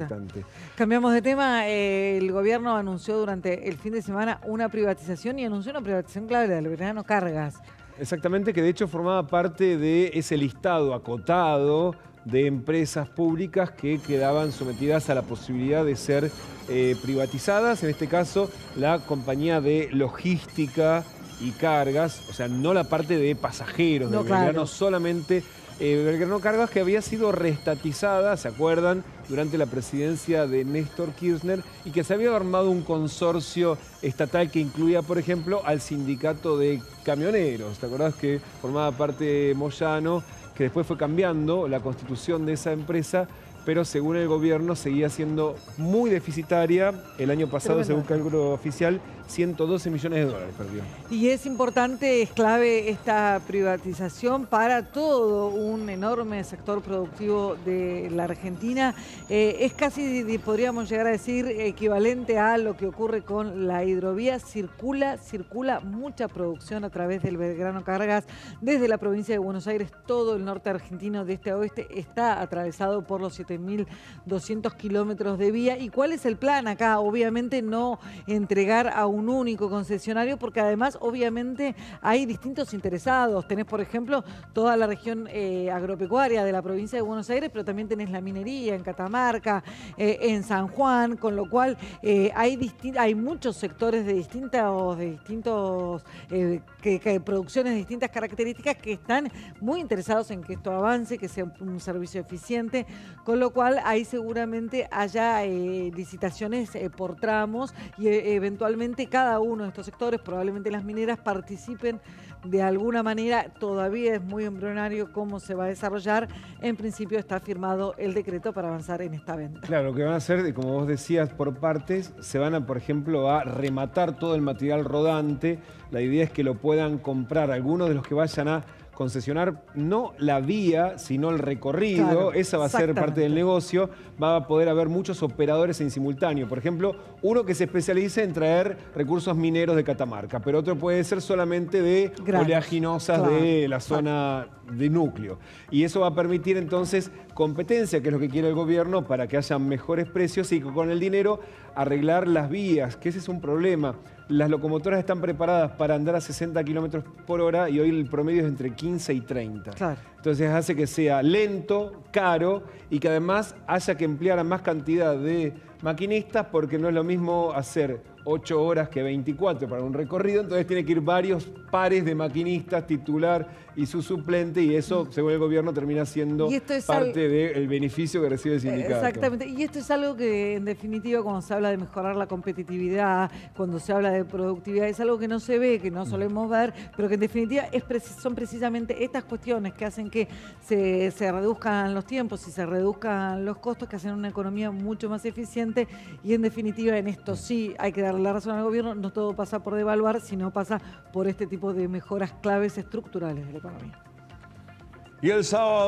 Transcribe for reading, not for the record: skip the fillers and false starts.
Bastante. Cambiamos de tema. El gobierno anunció durante el fin de semana una privatización y anunció una privatización clave del Belgrano Cargas. Exactamente, que de hecho formaba parte de ese listado acotado de empresas públicas que quedaban sometidas a la posibilidad de ser privatizadas. En este caso, la compañía de logística y cargas, o sea, no la parte de pasajeros del Belgrano, solamente Belgrano Cargas, que había sido reestatizada, ¿se acuerdan?, durante la presidencia de Néstor Kirchner, y que se había armado un consorcio estatal que incluía, por ejemplo, al sindicato de camioneros. ¿Te acordás que formaba parte Moyano, que después fue cambiando la constitución de esa empresa, pero según el gobierno seguía siendo muy deficitaria? El año pasado, según cálculo oficial, 112 millones de dólares perdió. Y es importante, es clave esta privatización para todo un enorme sector productivo de la Argentina. Es casi, podríamos llegar a decir, equivalente a lo que ocurre con la hidrovía. Circula mucha producción a través del Belgrano Cargas desde la provincia de Buenos Aires. Todo el norte argentino de este a oeste está atravesado por los 7.200 kilómetros de vía. ¿Y cuál es el plan acá? Obviamente no entregar a un único concesionario, porque además obviamente hay distintos interesados. Tenés, por ejemplo, toda la región agropecuaria de la provincia de Buenos Aires, pero también tenés la minería en Catamarca, en San Juan, con lo cual hay muchos sectores de distintos producciones de distintas características que están muy interesados en que esto avance, que sea un servicio eficiente, con lo cual ahí seguramente haya licitaciones por tramos y eventualmente cada uno de estos sectores, probablemente las mineras, participen de alguna manera. Todavía es muy embrionario cómo se va a desarrollar. En principio está firmado el decreto para avanzar en esta venta. Claro, lo que van a hacer, como vos decías, por partes, se van a, por ejemplo, a rematar todo el material rodante. La idea es que lo puedan comprar algunos de los que vayan a concesionar no la vía, sino el recorrido. Claro, esa va a ser parte del negocio. Va a poder haber muchos operadores en simultáneo. Por ejemplo, uno que se especialice en traer recursos mineros de Catamarca, pero otro puede ser solamente de oleaginosas de la zona de núcleo. Y eso va a permitir entonces competencia, que es lo que quiere el gobierno, para que haya mejores precios y con el dinero arreglar las vías, que ese es un problema. Las locomotoras están preparadas para andar a 60 kilómetros por hora y hoy el promedio es entre 15 y 30. Claro. Entonces hace que sea lento, caro y que además haya que emplear a más cantidad de maquinistas, porque no es lo mismo hacer 8 horas que 24 para un recorrido. Entonces tiene que ir varios pares de maquinistas, titular y su suplente, y eso, según el gobierno, termina siendo parte del beneficio que recibe el sindicato. Exactamente, y esto es algo que en definitiva, cuando se habla de mejorar la competitividad, cuando se habla de productividad, es algo que no se ve, que no solemos ver, pero que en definitiva son precisamente estas cuestiones que hacen que se reduzcan los tiempos y se reduzcan los costos, que hacen una economía mucho más eficiente. Y en definitiva, en esto sí hay que darle la razón al gobierno. No todo pasa por devaluar, sino pasa por este tipo de mejoras claves estructurales de la economía. Y el sábado